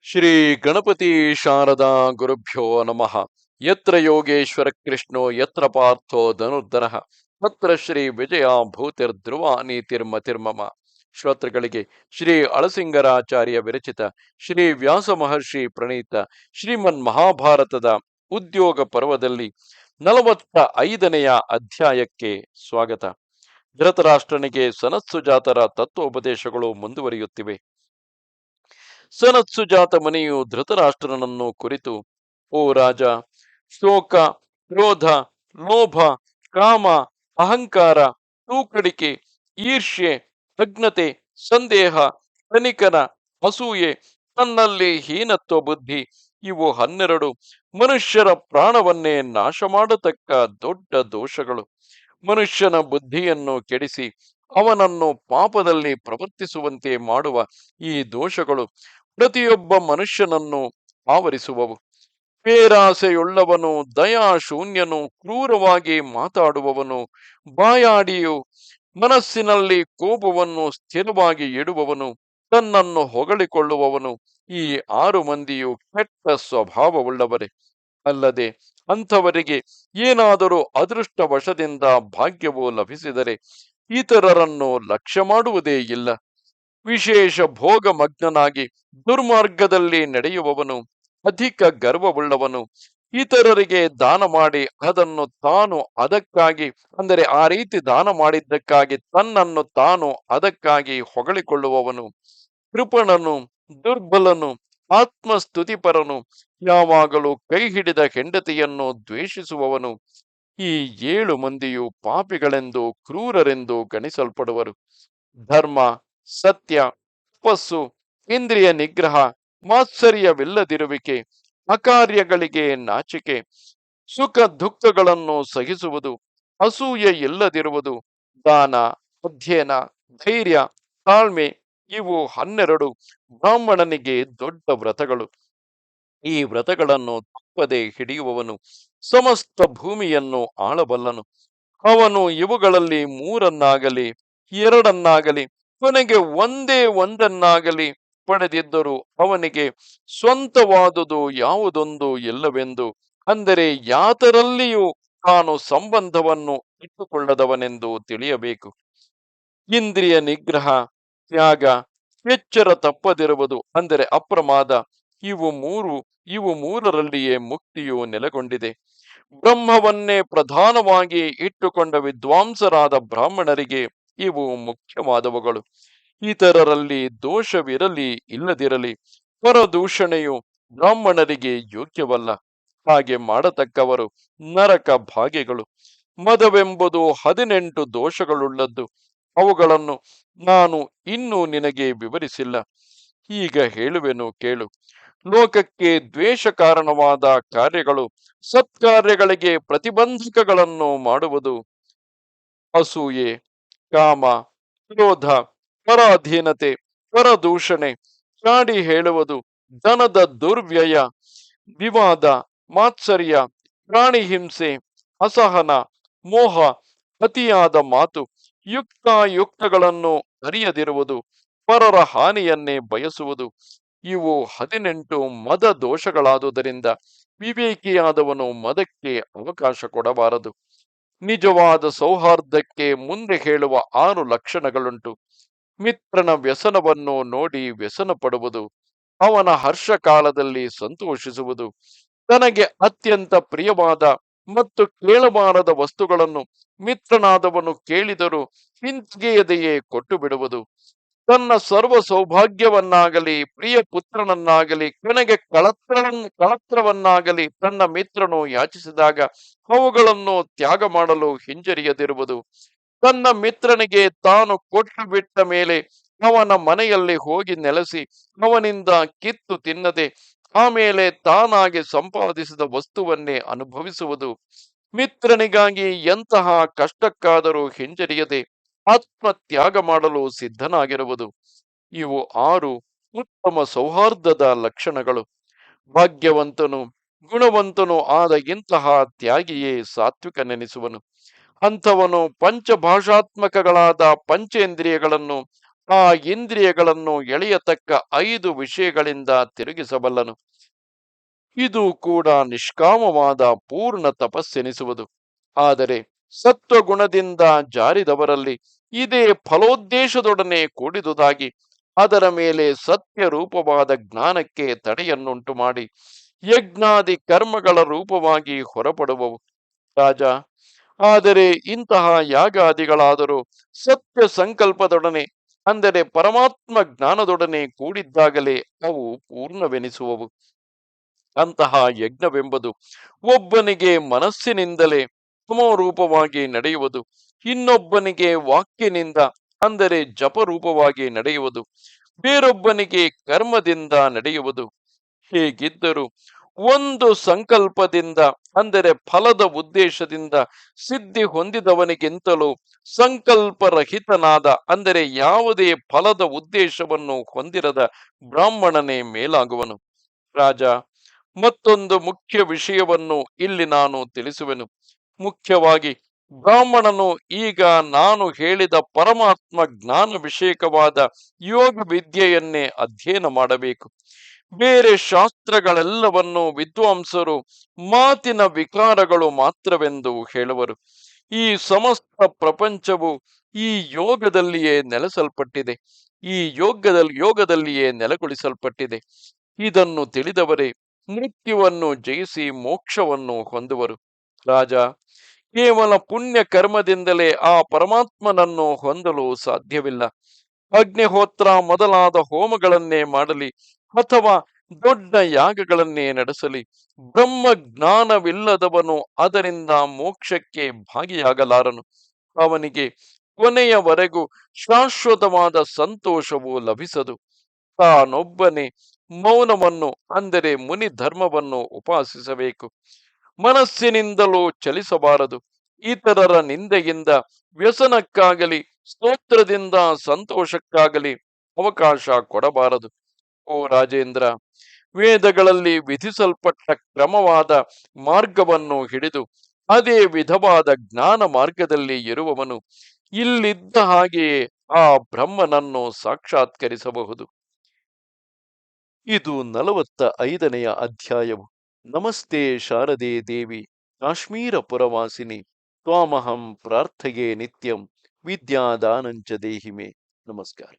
ಶ್ರೀ ಗಣಪತಿ ಶಾರದಾ ಗುರುಭ್ಯೋ ನಮಃ. ಯತ್ರ ಯೋಗೇಶ್ವರ ಕೃಷ್ಣೋ ಯತ್ರ ಪಾರ್ಥೋ ಧನುರ್ಧರಃ ತತ್ರ ಶ್ರೀ ವಿಜಯ ಭೂತಿರ್ಧ್ರುವ ನೀತಿರ್ಮತಿರ್ಮಮ. ಶ್ರೋತೃಗಳಿಗೆ ಶ್ರೀ ಅಳಸಿಂಗರಾಚಾರ್ಯ ವಿರಚಿತ ಶ್ರೀ ವ್ಯಾಸ ಮಹರ್ಷಿ ಪ್ರಣೀತ ಶ್ರೀಮನ್ ಮಹಾಭಾರತದ ಉದ್ಯೋಗ ಪರ್ವದಲ್ಲಿ 45ನೆಯ ಅಧ್ಯಾಯಕ್ಕೆ ಸ್ವಾಗತ. ಧೃತರಾಷ್ಟ್ರನಿಗೆ ಸನತ್ಸುಜಾತರ ತತ್ವೋಪದೇಶಗಳು ಮುಂದುವರಿಯುತ್ತಿವೆ. ಸನತ್ಸುಜಾತ ಮುನಿಯು ಧೃತರಾಷ್ಟ್ರನನ್ನು ಕುರಿತು, ಓ ರಾಜ, ಶೋಕ, ಕ್ರೋಧ, ಲೋಭ, ಕಾಮ, ಅಹಂಕಾರ, ತೂಕಡಿಕೆ, ಈರ್ಷ್ಯೆ, ಅಜ್ಞತೆ, ಸಂದೇಹ, ತನಿಕನ, ಅಸೂಯೆ, ತನ್ನಲ್ಲಿ ಹೀನತ್ವ ಬುದ್ಧಿ, ಇವು 12 ಮನುಷ್ಯರ ಪ್ರಾಣವನ್ನೇ ನಾಶ ಮಾಡತಕ್ಕ ದೊಡ್ಡ ದೋಷಗಳು. ಮನುಷ್ಯನ ಬುದ್ಧಿಯನ್ನು ಕೆಡಿಸಿ ಅವನನ್ನು ಪಾಪದಲ್ಲಿ ಪ್ರವರ್ತಿಸುವಂತೆ ಮಾಡುವ ಈ ದೋಷಗಳು ಪ್ರತಿಯೊಬ್ಬ ಮನುಷ್ಯನನ್ನು ಆವರಿಸುವವು. ಪೇರಾಸೆಯುಳ್ಳವನು, ದಯಾಶೂನ್ಯನು, ಕ್ರೂರವಾಗಿ ಮಾತಾಡುವವನು, ಬಾಯಾಡಿಯು, ಮನಸ್ಸಿನಲ್ಲಿ ಕೋಪವನ್ನು ಸ್ಥಿರವಾಗಿ ಇಡುವವನು, ತನ್ನನ್ನು ಹೊಗಳಿಕೊಳ್ಳುವವನು, ಈ 6 ಮಂದಿಯು ಕೆಟ್ಟ ಸ್ವಭಾವವುಳ್ಳವರೇ. ಅಲ್ಲದೆ ಅಂಥವರಿಗೆ ಏನಾದರೂ ಅದೃಷ್ಟವಶದಿಂದ ಭಾಗ್ಯವು ಲಭಿಸಿದರೆ ಇತರರನ್ನು ಲಕ್ಷ್ಯ ಮಾಡುವುದೇ ಇಲ್ಲ. ವಿಶೇಷ ಭೋಗ ಮಗ್ನನಾಗಿ ದುರ್ಮಾರ್ಗದಲ್ಲಿ ನಡೆಯುವವನು, ಅಧಿಕ ಗರ್ವವುಳ್ಳವನು, ಇತರರಿಗೆ ದಾನ ಮಾಡಿ ಅದನ್ನು ತಾನು ಅದಕ್ಕಾಗಿ, ಅಂದರೆ ಆ ರೀತಿ ದಾನ ಮಾಡಿದ್ದಕ್ಕಾಗಿ ತನ್ನನ್ನು ತಾನು ಅದಕ್ಕಾಗಿ ಹೊಗಳಿಕೊಳ್ಳುವವನು, ಕೃಪಣನು, ದುರ್ಬಲನು, ಆತ್ಮಸ್ತುತಿಪರನು, ಯಾವಾಗಲೂ ಕೈ ಹಿಡಿದ ಹೆಂಡತಿಯನ್ನು ದ್ವೇಷಿಸುವವನು, ಈ 7 ಮಂದಿಯು ಪಾಪಿಗಳೆಂದು ಕ್ರೂರರೆಂದು ಗಣಿಸಲ್ಪಡುವರು. ಧರ್ಮ, ಸತ್ಯ, ತಪಸ್ಸು, ಇಂದ್ರಿಯ ನಿಗ್ರಹ, ಮಾತ್ಸರ್ಯವಿಲ್ಲದಿರುವಿಕೆ, ಅಕಾರ್ಯಗಳಿಗೆ ನಾಚಿಕೆ, ಸುಖ ದುಃಖಗಳನ್ನು ಸಹಿಸುವುದು, ಅಸೂಯೆ ಇಲ್ಲದಿರುವುದು, ದಾನ, ಅಧ್ಯಯನ, ಧೈರ್ಯ, ತಾಳ್ಮೆ, ಇವು 12 ಬ್ರಾಹ್ಮಣನಿಗೆ ದೊಡ್ಡ ವ್ರತಗಳು. ಈ ವ್ರತಗಳನ್ನು ತಪ್ಪದೆ ಹಿಡಿಯುವವನು ಸಮಸ್ತ ಭೂಮಿಯನ್ನು ಆಳಬಲ್ಲನು. ಅವನು ಇವುಗಳಲ್ಲಿ 3 2 ಕೊನೆಗೆ ಒಂದನ್ನಾಗಲಿ ಪಡೆದಿದ್ದರೂ ಅವನಿಗೆ ಸ್ವಂತವಾದುದು ಯಾವುದೊಂದು ಇಲ್ಲವೆಂದು, ಅಂದರೆ ಯಾತರಲ್ಲಿಯೂ ತಾನು ಸಂಬಂಧವನ್ನು ಇಟ್ಟುಕೊಳ್ಳದವನೆಂದು ತಿಳಿಯಬೇಕು. ಇಂದ್ರಿಯ ನಿಗ್ರಹ, ತ್ಯಾಗ, ಎಚ್ಚರ ತಪ್ಪದಿರುವುದು, ಅಂದರೆ ಅಪ್ರಮಾದ, ಇವು ಮೂರರಲ್ಲಿಯೇ ಮುಕ್ತಿಯು ನೆಲೆಗೊಂಡಿದೆ. ಬ್ರಹ್ಮವನ್ನೇ ಪ್ರಧಾನವಾಗಿ ಇಟ್ಟುಕೊಂಡ ವಿದ್ವಾಂಸರಾದ ಬ್ರಾಹ್ಮಣರಿಗೆ ಇವು ಮುಖ್ಯವಾದವುಗಳು. ಇತರರಲ್ಲಿ ದೋಷವಿರಲಿ ಇಲ್ಲದಿರಲಿ, ಪರದೂಷಣೆಯು ಬ್ರಾಹ್ಮಣರಿಗೆ ಯೋಗ್ಯವಲ್ಲ. ಹಾಗೆ ಮಾಡತಕ್ಕವರು ನರಕ ಭಾಗಿಗಳು. ಮದವೆಂಬುದು 18 ದೋಷಗಳುಳ್ಳದ್ದು. ಅವುಗಳನ್ನು ನಾನು ಇನ್ನೂ ನಿನಗೆ ವಿವರಿಸಿಲ್ಲ. ಈಗ ಹೇಳುವೆನು ಕೇಳು. ಲೋಕಕ್ಕೆ ದ್ವೇಷ ಕಾರಣವಾದ ಕಾರ್ಯಗಳು, ಸತ್ಕಾರ್ಯಗಳಿಗೆ ಪ್ರತಿಬಂಧಕಗಳನ್ನು ಮಾಡುವುದು, ಅಸೂಯೆ, ಕಾಮ, ಕ್ರೋಧ, ಪರಾಧೀನತೆ, ಪರದೂಷಣೆ, ಚಾಡಿ ಹೇಳುವುದು, ಧನದ ದುರ್ವ್ಯಯ, ವಿವಾದ, ಮಾತ್ಸರ್ಯ, ಪ್ರಾಣಿ ಹಿಂಸೆ, ಅಸಹನ, ಮೋಹ, ಅತಿಯಾದ ಮಾತು, ಯುಕ್ತಾಯುಕ್ತಗಳನ್ನು ಅರಿಯದಿರುವುದು, ಪರರ ಹಾನಿಯನ್ನೇ ಬಯಸುವುದು, ಇವು 18 ಮದ ದೋಷಗಳಾದುದರಿಂದ ವಿವೇಕಿಯಾದವನು ಮದಕ್ಕೆ ಅವಕಾಶ ಕೊಡಬಾರದು. ನಿಜವಾದ ಸೌಹಾರ್ದಕ್ಕೆ ಮುಂದೆ ಹೇಳುವ 6 ಲಕ್ಷಣಗಳುಂಟು. ಮಿತ್ರನ ವ್ಯಸನವನ್ನು ನೋಡಿ ವ್ಯಸನ ಪಡುವುದು, ಅವನ ಹರ್ಷ ಕಾಲದಲ್ಲಿ ಸಂತೋಷಿಸುವುದು, ತನಗೆ ಅತ್ಯಂತ ಪ್ರಿಯವಾದ ಮತ್ತು ಕೇಳಬಾರದ ವಸ್ತುಗಳನ್ನು ಮಿತ್ರನಾದವನು ಕೇಳಿದರೂ ಹಿಂತೆಗೆಯದೆಯೇ ಕೊಟ್ಟು ಬಿಡುವುದು, ತನ್ನ ಸರ್ವ ಸೌಭಾಗ್ಯವನ್ನಾಗಲಿ ಪ್ರಿಯ ಪುತ್ರನನ್ನಾಗಲಿ ಕೊನೆಗೆ ಕಳತ್ರವನ್ನಾಗಲಿ ತನ್ನ ಮಿತ್ರನು ಯಾಚಿಸಿದಾಗ ಅವುಗಳನ್ನು ತ್ಯಾಗ ಮಾಡಲು ಹಿಂಜರಿಯದಿರುವುದು, ತನ್ನ ಮಿತ್ರನಿಗೆ ತಾನು ಕೊಟ್ಟು ಬಿಟ್ಟ ಮೇಲೆ ಅವನ ಮನೆಯಲ್ಲಿ ಹೋಗಿ ನೆಲೆಸಿ ಅವನಿಂದ ಕಿತ್ತು ತಿನ್ನದೆ ಆಮೇಲೆ ತಾನಾಗಿ ಸಂಪಾದಿಸಿದ ವಸ್ತುವನ್ನೇ ಅನುಭವಿಸುವುದು, ಮಿತ್ರನಿಗಾಗಿ ಎಂತಹ ಕಷ್ಟಕ್ಕಾದರೂ ಹಿಂಜರಿಯದೆ ಆತ್ಮತ್ಯಾಗ ಮಾಡಲು ಸಿದ್ಧನಾಗಿರುವುದು, ಇವು 6 ಉತ್ತಮ ಸೌಹಾರ್ದದ ಲಕ್ಷಣಗಳು. ಭಾಗ್ಯವಂತನು ಗುಣವಂತನು ಆದ ಇಂತಹ ತ್ಯಾಗಿಯೇ ಸಾತ್ವಿಕನೆನಿಸುವನು. ಅಂಥವನು ಪಂಚಭಾಷಾತ್ಮಕಗಳಾದ ಪಂಚೇಂದ್ರಿಯಗಳನ್ನು ಆ ಇಂದ್ರಿಯಗಳನ್ನು ಎಳೆಯತಕ್ಕ 5 ವಿಷಯಗಳಿಂದ ತಿರುಗಿಸಬಲ್ಲನು. ಇದು ಕೂಡ ನಿಷ್ಕಾಮವಾದ ಪೂರ್ಣ ತಪಸ್ಸೆನಿಸುವುದು. ಆದರೆ ಸತ್ವಗುಣದಿಂದ ಜಾರಿದವರಲ್ಲಿ ಇದೇ ಫಲೋದ್ದೇಶದೊಡನೆ ಕೂಡಿದುದಾಗಿ ಅದರ ಮೇಲೆ ಸತ್ಯ ರೂಪವಾದ ಜ್ಞಾನಕ್ಕೆ ತಡೆಯನ್ನುಂಟು ಮಾಡಿ ಯಜ್ಞಾದಿ ಕರ್ಮಗಳ ರೂಪವಾಗಿ ಹೊರಪಡುವವು. ರಾಜ, ಆದರೆ ಇಂತಹ ಯಾಗಾದಿಗಳಾದರೂ ಸತ್ಯ ಸಂಕಲ್ಪದೊಡನೆ, ಅಂದರೆ ಪರಮಾತ್ಮ ಜ್ಞಾನದೊಡನೆ ಕೂಡಿದ್ದಾಗಲೇ ಅವು ಪೂರ್ಣವೆನಿಸುವವು. ಅಂತಹ ಯಜ್ಞವೆಂಬುದು ಒಬ್ಬನಿಗೆ ಮನಸ್ಸಿನಿಂದಲೇ ರೂಪವಾಗಿ ನಡೆಯುವುದು, ಇನ್ನೊಬ್ಬನಿಗೆ ವಾಕ್ಯನಿಂದ ಅಂದರೆ ಜಪರೂಪವಾಗಿ ನಡೆಯುವುದು, ಬೇರೊಬ್ಬನಿಗೆ ಕರ್ಮದಿಂದ ನಡೆಯುವುದು. ಹೇಗಿದ್ದರೂ ಒಂದು ಸಂಕಲ್ಪದಿಂದ ಅಂದರೆ ಫಲದ ಉದ್ದೇಶದಿಂದ ಸಿದ್ಧಿ ಹೊಂದಿದವನಿಗಿಂತಲೂ ಸಂಕಲ್ಪರಹಿತನಾದ ಅಂದರೆ ಯಾವುದೇ ಫಲದ ಉದ್ದೇಶವನ್ನು ಹೊಂದಿರದ ಬ್ರಾಹ್ಮಣನೇ ಮೇಲಾಗುವನು. ರಾಜ, ಮತ್ತೊಂದು ಮುಖ್ಯ ವಿಷಯವನ್ನು ಇಲ್ಲಿ ನಾನು ತಿಳಿಸುವೆನು. ಮುಖ್ಯವಾಗಿ ಬ್ರಾಹ್ಮಣನು ಈಗ ನಾನು ಹೇಳಿದ ಪರಮಾತ್ಮ ಜ್ಞಾನ ವಿಷಯಕವಾದ ಯೋಗ ವಿದ್ಯೆಯನ್ನೇ ಅಧ್ಯಯನ ಮಾಡಬೇಕು. ಬೇರೆ ಶಾಸ್ತ್ರಗಳೆಲ್ಲವನ್ನು ವಿದ್ವಾಂಸರು ಮಾತಿನ ವಿಕಾರಗಳು ಮಾತ್ರವೆಂದು ಹೇಳುವರು. ಈ ಸಮಸ್ತ ಪ್ರಪಂಚವು ಈ ಯೋಗದಲ್ಲಿಯೇ ನೆಲೆಸಲ್ಪಟ್ಟಿದೆ, ಈ ಯೋಗದಲ್ಲಿಯೇ ನೆಲೆಗೊಳಿಸಲ್ಪಟ್ಟಿದೆ. ಇದನ್ನು ತಿಳಿದವರೇ ಮೃತ್ಯುವನ್ನು ಜಯಿಸಿ ಮೋಕ್ಷವನ್ನು ಹೊಂದುವರು. ರಾಜ, ಕೇವಲ ಪುಣ್ಯ ಕರ್ಮದಿಂದಲೇ ಆ ಪರಮಾತ್ಮನನ್ನು ಹೊಂದಲು ಸಾಧ್ಯವಿಲ್ಲ. ಅಗ್ನಿಹೋತ್ರ ಮೊದಲಾದ ಹೋಮಗಳನ್ನೇ ಮಾಡಲಿ ಅಥವಾ ದೊಡ್ಡ ಯಾಗಗಳನ್ನೇ ನಡೆಸಲಿ, ಬ್ರಹ್ಮ ಜ್ಞಾನವಿಲ್ಲದವನು ಅದರಿಂದ ಮೋಕ್ಷಕ್ಕೆ ಭಾಗಿಯಾಗಲಾರನು. ಅವನಿಗೆ ಕೊನೆಯವರೆಗೂ ಶಾಶ್ವತವಾದ ಸಂತೋಷವು ಲಭಿಸದು. ತಾನೊಬ್ಬನೇ ಮೌನವನ್ನು ಅಂದರೆ ಮುನಿ ಧರ್ಮವನ್ನು ಉಪಾಸಿಸಬೇಕು. ಮನಸ್ಸಿನಿಂದಲೂ ಚಲಿಸಬಾರದು. ಇತರರ ನಿಂದೆಯಿಂದ ವ್ಯಸನಕ್ಕಾಗಲಿ ಸ್ತೋತ್ರದಿಂದ ಸಂತೋಷಕ್ಕಾಗಲಿ ಅವಕಾಶ ಕೊಡಬಾರದು. ಓ ರಾಜೇಂದ್ರ, ವೇದಗಳಲ್ಲಿ ವಿಧಿಸಲ್ಪಟ್ಟ ಕ್ರಮವಾದ ಮಾರ್ಗವನ್ನು ಹಿಡಿದು ಅದೇ ವಿಧವಾದ ಜ್ಞಾನ ಮಾರ್ಗದಲ್ಲಿ ಇರುವವನು ಇಲ್ಲಿದ್ದ ಹಾಗೆಯೇ ಆ ಬ್ರಹ್ಮನನ್ನು ಸಾಕ್ಷಾತ್ಕರಿಸಬಹುದು. ಇದು 45ನೆಯ ಅಧ್ಯಾಯವು. ನಮಸ್ತೆ ಶಾರದೆ ದೇವಿ, ಕಾಶ್ಮೀರ ಪುರವಾಸಿನಿ, ತ್ವಾಮಹಂ ಪ್ರಾರ್ಥಯೇ ನಿತ್ಯಂ, ವಿದ್ಯಾದಾನಂಚ ದೇಹಿಮೆ. ನಮಸ್ಕಾರ.